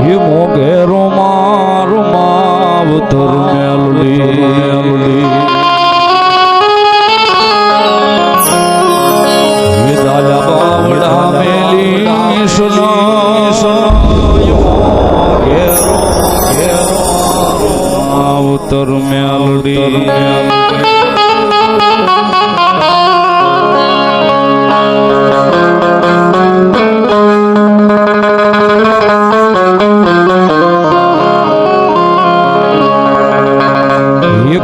ये मोगेरो मार मावतर मेलडी ये दादा बावड़ा मेली सुनो मोगेरो मावतर मेलडी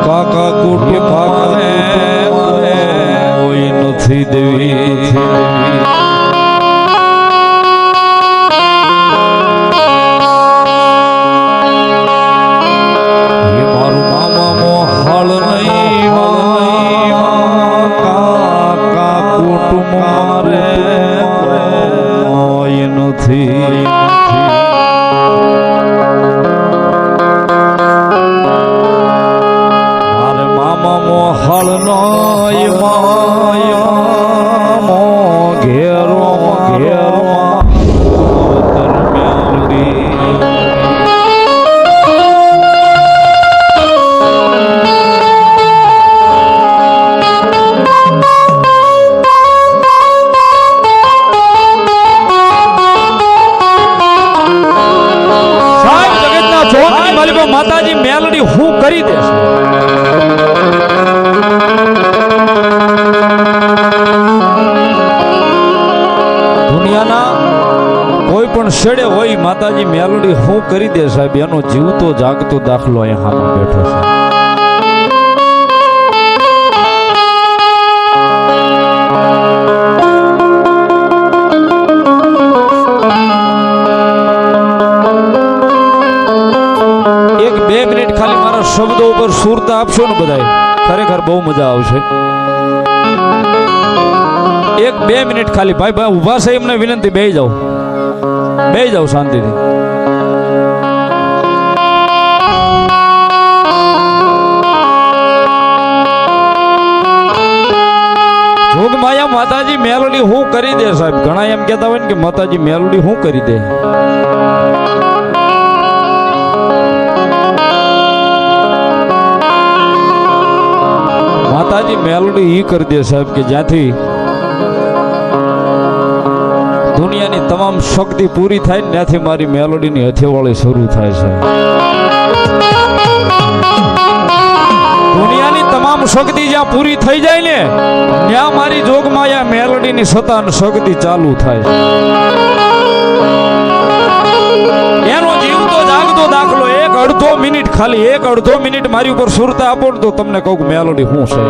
કાકા કુટી પાકને કોઈ નથી દેવી મારું મામા મોહાળ નહીં કાકા કુટુંબ મારે કોઈ નથી મોહળ નો મો ઘેરો ઘેરો સાહેબ જગતના ચોકની માલિકો માતાજી મેલડી હું કરી દેશે કોઈ પણ છેડે હોય માતાજી મેલડી હું કરી દે સાહેબ એનો જીવતો જાગતો દાખલો અહીંયા હામાં બેઠો છે. એક 2 મિનિટ ખાલી મારા શબ્દો ઉપર સુરતા આપશો ને બધાય ખરેખર બહુ મજા આવશે. 1-2 મિનિટ ખાલી ભાઈ ઉભા છે એમને વિનંતી બેહી જાઓ શાંતિથી. જોગમાયા માતાજી મેલડી હું કરી દે સાહેબ. ઘણા એમ કહેતા હોય ને કે માતાજી મેલડી હું કરી દે. માતાજી મેલડી ઈ કરી દે સાહેબ કે જ્યાંથી દુનિયાની તમામ શક્તિ પૂરી થાય ને ત્યાંથી મારી મેલોડીની હથેવાળી શરૂ થાય છે. દુનિયાની તમામ શક્તિ જ્યાં પૂરી થઈ જાય ને ત્યાં મારી જોગમાયા મેલોડીની સત્તા અને શક્તિ ચાલુ થાય છે. એનો જીવતો જાગતો દાખલો 1-1.5 મિનિટ ખાલી 1-1.5 મિનિટ મારી ઉપર સુરતા આપો ને તો તમને કહું મેલોડી શું છે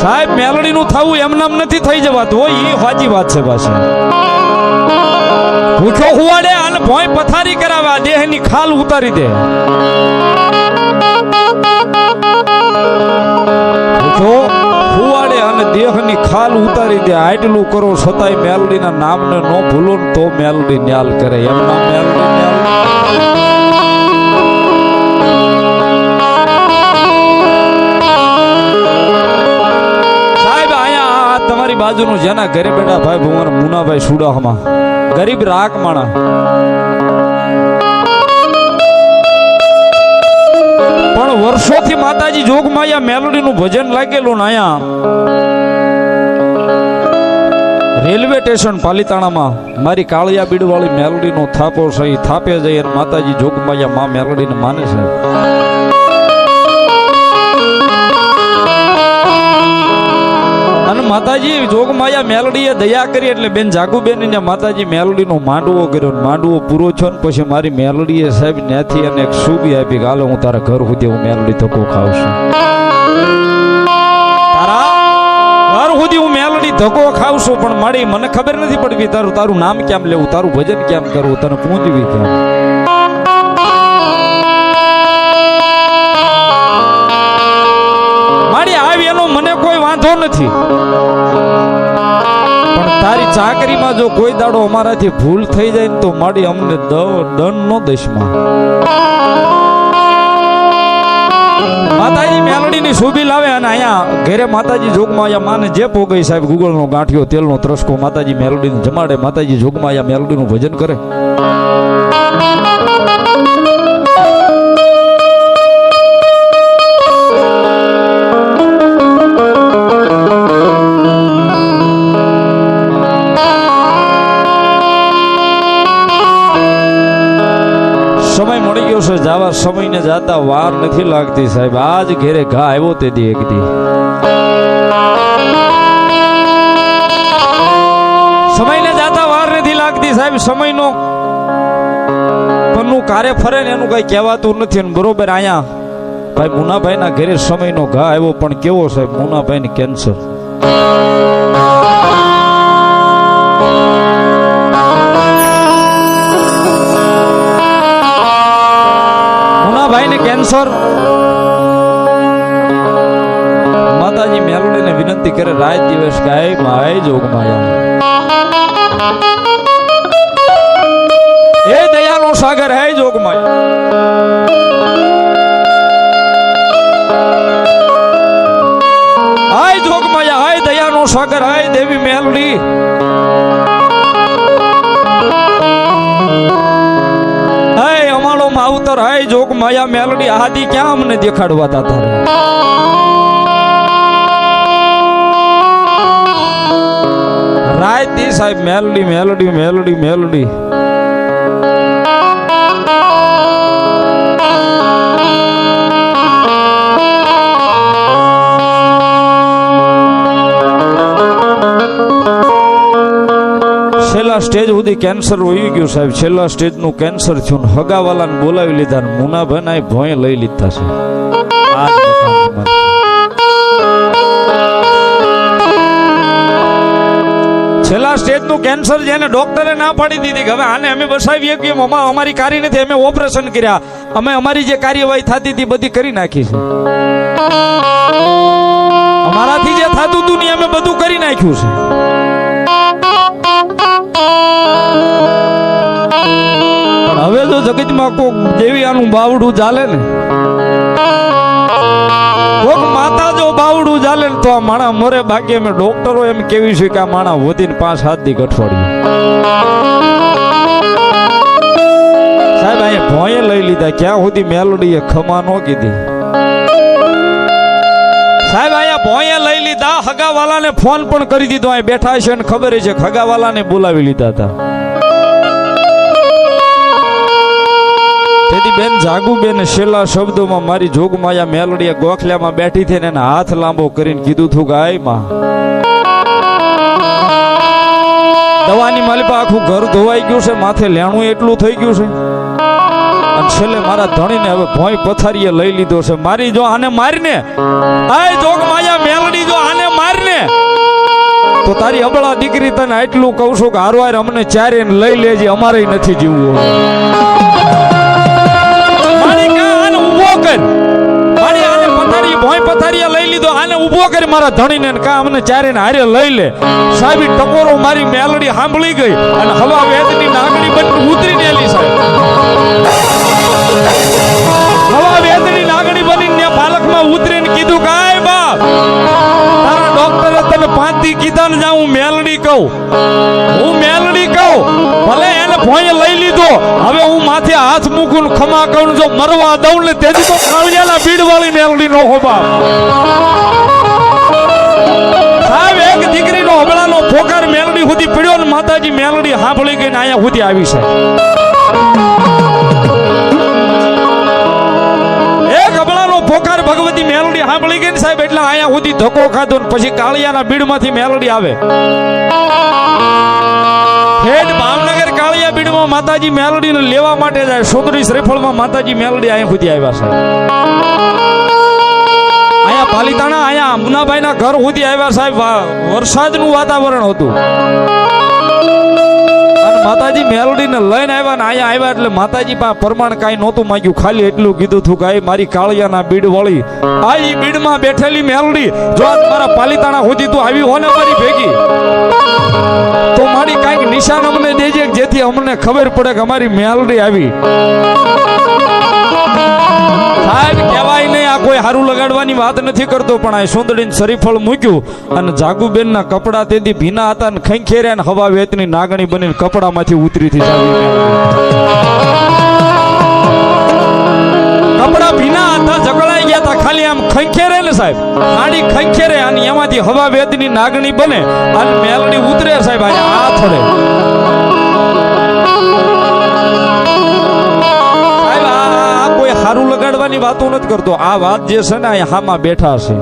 સાહેબ. મેલડી નું થવું એમનામ નથી થઈ જવાતું હોય એ સાચી વાત છે. પાછી ભૂખો હુવાડે અને ભોય પથારી કરાવે દેહની ખાલ ઉતારી દે. ભૂખો હુવાડે અને દેહની ખાલ ઉતારી દે. આટલું કરો છતાંય મેલડીના નામને ન ભૂલો ને તો મેલડી ન્યાલ કરે. એમના મેલડી ન્યાલ બાજુનું જેના ઘરે બેઠા ભાઈ ભુવન મુનાભાઈ સુડાહમાં ગરીબ રાખ માણા પણ વર્ષોથી માતાજી જોગમાયા મેલોડીનું ભજન લાગેલું ને અહીંયા રેલવે સ્ટેશન પાલિતાણામાં મારી કાળિયા બીડવાળી મેલોડીનો થાપો છે. થાપે જઈ અને માતાજી જોગમાયા માં મેલોડીને માને છે. અને માતાજી જોગમાયા મેલડીએ દયા કરી એટલે બેન જાગુબેન ને માતાજી મેલડીનો માંડવો કર્યો. માંડવો પૂરો થયો ને પછી મારી મેલડીએ સાહેબ ત્યાંથી અને એક સુબી આપી કે હાલો હું તારા ઘર સુધી હું મેલડી ધક્કો ખાઉં છું. તારા ઘર સુધી હું મેલડી ધક્કો ખાઉં છું પણ મારી મને ખબર નથી પડતી તારું નામ કેમ લેવું, તારું ભજન કેમ કરવું, તને પૂંજવી કેમ. મારી આવી એનો મને કોઈ વાંધો નથી પણ તારી ચાકરીમાં જો કોઈ દાડો અમારાથી ભૂલ થઈ જાય ને તો મારી અમને દંડ નો દેશમાં માતાજી મેલડીની શોભી લાવે અને અહીંયા ઘરે માતાજી જોગમાયા માને જે પોગઈ સાહેબ ગુગળનો ગાંઠિયો તેલનો ત્રસકો માતાજી મેલડીને જમાડે માતાજી જોગમાયા મેલડીનું ભજન કરે. સમય મળી ગયો છે જાવા સમયને જાતા વાર નથી લાગતી સાહેબ. આજ ઘેરે ઘા આવ્યો તે દી એક દી સમયને જાતા વાર નથી લાગતી સાહેબ. સમયનો પન્નું કારે ફરે ને એનું કઈ કહેવાતું નથી. ને બરોબર અહીંયા ભાઈ મુનાભાઈના ઘરે સમયનો ઘા આવ્યો પણ કેવો સાહેબ મુનાભાઈને કેન્સર. ભાઈને કેન્સર. માતાજી મેલડીને વિનંતી કરે રાત દિવસ ગાય માય જોગમાયા એ દયાનો સાગર હે જોગમાયા. હાય જોગમાયા હાય દયાનો સાગર હાય દેવી મેલડી. માવતર હાય જોગ માયા મેલડી આદિ ક્યાં અમને દેખાડવા તારે. રાત દી સાહેબ મેલડી મેલડી મેલડી મેલડી. છેલ્લા સ્ટેજ સુધી કેન્સર હોઈ ગયું સાહેબ. છેલ્લા સ્ટેજનું કેન્સર થયું. હગાવાલાને બોલાવી લીધા. મુનાભાઈ ભોંય લઈ લીધા છે. છેલ્લા સ્ટેજનું કેન્સર જેને ડોક્ટરે ના પાડી દીધી કે હવે આને અમે બસાવીએ કે અમારી કાર્ય નથી. અમે ઓપરેશન કર્યા. અમે અમારી જે કાર્યવાહી થતી હતી બધી કરી નાખી છે. અમારાથી જે થતું હતું ને અમે બધું કરી નાખ્યું છે. હવે જો જગતમાં કોક દેવી આનું બાવડું ચાલે ને કોક માતા જો બાવડું ચાલે ને તો આ માણા મરે. બાકી અમે ડોક્ટરો એમ કેવી છે કે આ માણા વધીને 5-7 દી અઠવાડિયું સાહેબ અહીંયા ભોંયે લઈ લીધા. ક્યાં સુધી મેલડીએ ખમા ન કીધી સાહેબ. અહીંયા ભોંયે લઈ લીધા. હગાવાલાને ફોન પણ કરી દીધો. અહીં બેઠા છે ને ખબર છે હગાવાલાને બોલાવી લીધા હતા. તેથી બેન જાગુબેન છેલ્લા શબ્દોમાં મારી જોગમાયા મેલડીએ ગોખल्याમાં બેઠી થઈ ને હાથ લાંબો કરીને કીધું હતું કે આય માં દવાની માલિપા આખું ઘર ધોવાઈ ગયું છે. માથે લેણું એટલું થઈ ગયું છે. અને છેલ્લે મારા ધણીને હવે ભોંય પથારીએ લઈ લીધો છે. મારી જો આને મારીને આય જોગમાયા મેલડી જો આને મારીને તો તારી અબળા દીકરી તને એટલું કહું છું કે હારવાર અમને ચારે લઈ લેજે. અમારે નથી જીવવું. પથારીએ લઈ લીધો. આને ઉભો કરી મારા ધણીને કા અમને ચારે ને હારે લઈ લે. સાહેબ ટકોરો મારી મેલડી સાંભળી ગઈ અને હવા વેદની નાગણી બની ઉતરીને એલી સાહેબ. હવા વેદની નાગણી બનીને પાલકમાં ઉતરીને કીધું કે આય બાપ તારા ડોક્ટરે તને 5 દી કીધા ને જા હું મેલડી કહું. હું મેલડી કહું ભલે એને ભોંય લઈ લીધો. હવે હું માથે હાથ મૂકું ખમા કહું જો મરવા દઉં ને તેથી તો કાળિયાના બીડ વાળી મેલડી નો હોબા સાહેબ. એક દીકરીનો હબળાનો ફોકાર મેલડી સુધી પડ્યો ને માતાજી મેલડી સાંભળી ગઈ ને અહીંયા સુધી આવી છે. એક હબળાનો ફોકાર ભગવતી મેલડી સાંભળી ગઈ ને સાહેબ એટલે અહીંયા સુધી ધક્કો ખાધો ને પછી કાળિયાના બીડમાંથી મેલડી આવે. હેડ ભાવનગર કાળિયા બીડમાં માતાજી મેલડીને લેવા માટે જાય. સોદરી શ્રીફળમાં માતાજી મેલડી અહીંયા સુધી આવ્યા છે. અહીંયા પાલિતાણા અહીંયા મુનાભાઈના ઘર સુધી આવ્યા સાહેબ. વરસાદનું વાતાવરણ હતું અને માતાજી મેલડીને લઈને આવ્યા ને અહીંયા આવ્યા એટલે માતાજી પાસે પ્રમાણ કાંઈ નહોતું માંગ્યું. ખાલી એટલું કીધું હતું કે મારી કાળિયાના બીડ વળી આ ઈ બીડમાં બેઠેલી મેલડી જો આજ મારા પાલિતાણા સુધી તું આવી હો ને મારી ભેગી તો મારી કાંઈક નિશાન અમને દેજે જેથી અમને ખબર પડે કે અમારી મેલડી આવી. સાહેબ કહેવાય નહીં આ કોઈ કોઈ હારું લગાડવાની વાત નથી કરતો, પણ આ સુંદડીને શરીફળ મૂક્યું અને જાગુબેનના કપડા તેથી ભીના હતા ને ખંખેર્યા ને હવા વેતની નાગણી બનીને કપડામાંથી ઉતરીથી જાવી કપડા ભીના હતા, જકળાઈ ગયા હતા, ખાલી આમ ખંખેરે ને સાહેબ, આડી ખંખેરે અને એમાંથી હવા વેદની નાગણી બને અને મેલડી ઉતરે સાહેબ આ થોડે સાહેબ આ કોઈ હારું લગાડવાની વાતો નથી કરતો, આ વાત જે છે ને આ હામાં બેઠા છે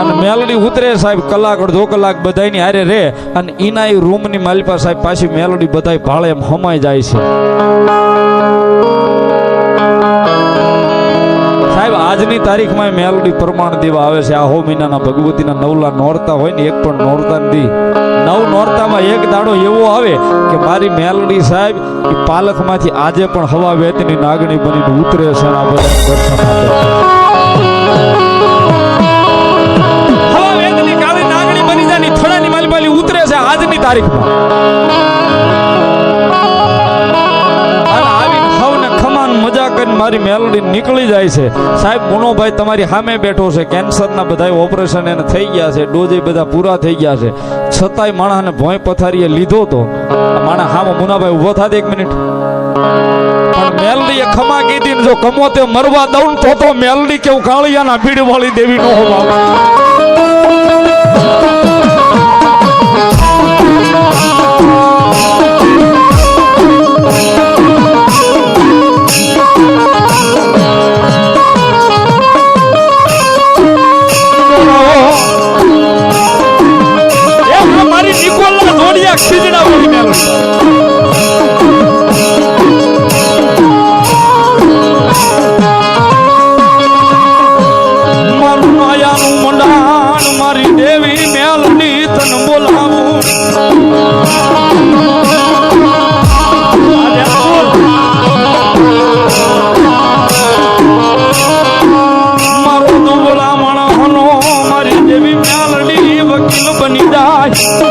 અને મેલડી ઉતરે સાહેબ, કલાક અડધો કલાક બધાની હારે રે અને ઈના રૂમની માલિપા સાહેબ પાછી મેલડી બધાય ભાળે એમ હમાઈ જાય છે સાહેબ. આજની તારીખમાં મેલડી પ્રમાણ દેવા આવે છે. આહો મહિનાના ભગવતીના નવલા નોરતા હોય ને એક પણ નોરતા નથી, નવ નોરતામાં એક દાડો એવો આવે કે મારી મેલડી સાહેબ એ પાલખમાંથી આજે પણ હવા વેતની નાગણી બનીને ઉતરે છે આ બધા દર્શન હવા વેતની કાળી નાગણી બની જાય થડાની માલપાલી ઉતરે છે આજની તારીખમાં. મજા કરીને મારી મેલડી નીકળી જાય છે સાહેબ. મુનોભાઈ તમારી સામે બેઠો છે, કેન્સરના બધા ઓપરેશન એને થઈ ગયા છે, ડોઝ બધા પૂરા થઈ ગયા છે, છતાંય માણસને ભોંય પથારીએ લીધો તો માણસ હામો મુનાભાઈ ઉભો થાય એક મિનિટ, પણ મેલડીએ ખમા કીધી ને જો કમો તે મરવા દઉં તો મેલડી કેવું કાળિયાના ભીડ વાળી દેવી નો હોવા. મારું માયાનું મંડાણ મારી દેવી મેલડી તન બોલાવું મારું તો બોલામણ હનો મારી દેવી મેલડી વકીલ બની જાય.